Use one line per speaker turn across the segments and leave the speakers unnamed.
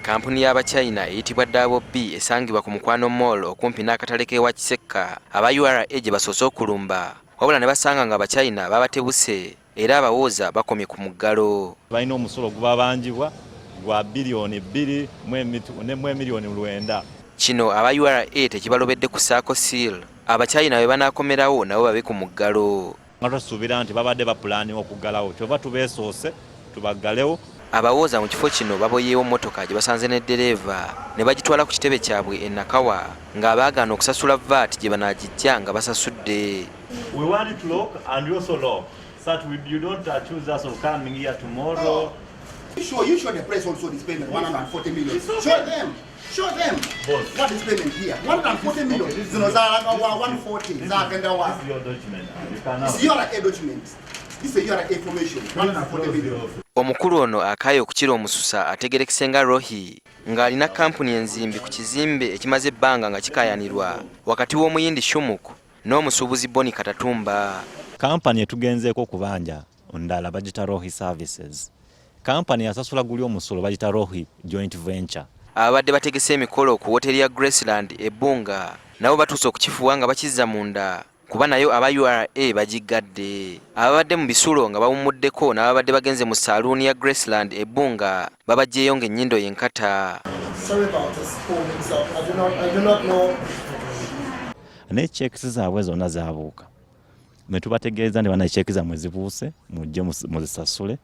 Kampuni y'Abachina eyitibwa Double B esangibwa ku Mukwano Mall okumpi n'akatale k'ewa Kisekka aba URA gye basoose okulumba wabula ne basanga nga Abachina babatebuse era abawooza bakomye ku muggalo.
Balina omusolo ogubabanjibwa gwa bilioni 2 mu miliyoni 9.
Kino aba URA tekibalobedde kusaako seal. Abachina bwe banaakomerawo nabo babe ku muggalo.
Nga tusuubira nti babadde bapulaani okuggalawo kyova tubeesoose tubaggalewo.
Abawooza mu kifo kino baboyeewo mmotoka gye basanze ne ddereeva ne bagitwala ku kitebe kyabwe e Nakawa ng'abaagaana okusasula VAT gye banaagijja nga basasudde.
We want it lock and also lock. So that you don't accuse us of coming here tomorrow.
You show the press also this payment 140 million. Show them. Boss. What is payment here? 140 million.
Okay,
this is 140.
This is your document. You cannot.
This is your document. This is your information. 140 million.
Omukulu ono akaaye okukira omususa ategerekisenga Rohi ng'alina kampuni enzimbi ku kizimbe ekimaze ebbanga nga kikaayanirwa wakati w'omuyindi Shumuku n'omusuubuzi Boni Katatumba.
Kampani etugenzeeko okubanja ndala bagita Rohi Services. Kampani yasasula guli omusolo bagita Rohi Joint Venture.
Abadde bategese emikolo ku woteri ya Graceland ebbunga nabo batuuse okukifuwa nga bakizza munda kuba nayo aba URA bagiggadde. Ababadde mu bisulo nga bawummuddeko n'ababadde bagenze mu saaluuni ya Graceland ebbunga babajjeeyo ng'ennyindo yenkata.
Ne cheques zaabwe zonna zaabuuka. Ne tubategeeza ne bana cheques zammwe zibuuse mujje muzisasule.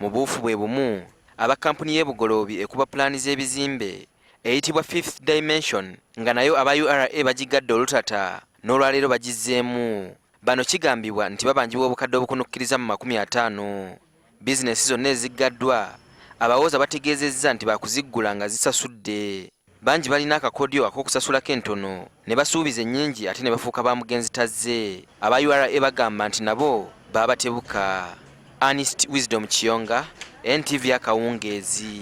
Mu buufu bwe bumu aba kampuni y'ebugoloobi ekuba pulaani z'ebizimbe eyitibwa Fifth Dimension nga nayo aba URA bagiggadde olutata n'olwaleero bagizzeemu. Bano kigambibwa nti babanjibwa obukadde obukunukkiriza mu 50. Bizineesi zonna eziggaddwa abawooza bategeezezza nti baakuziggula nga zisasudde. Bangi balina akakodyo ak'okusasulako entono ne basuubiza ennyingi ate ne bafuuka ba mugenzi tazze. Aba URA bagamba nti nabo baabatebuka. Honest Wisdom Kiyonga, NTV Akawungeezi.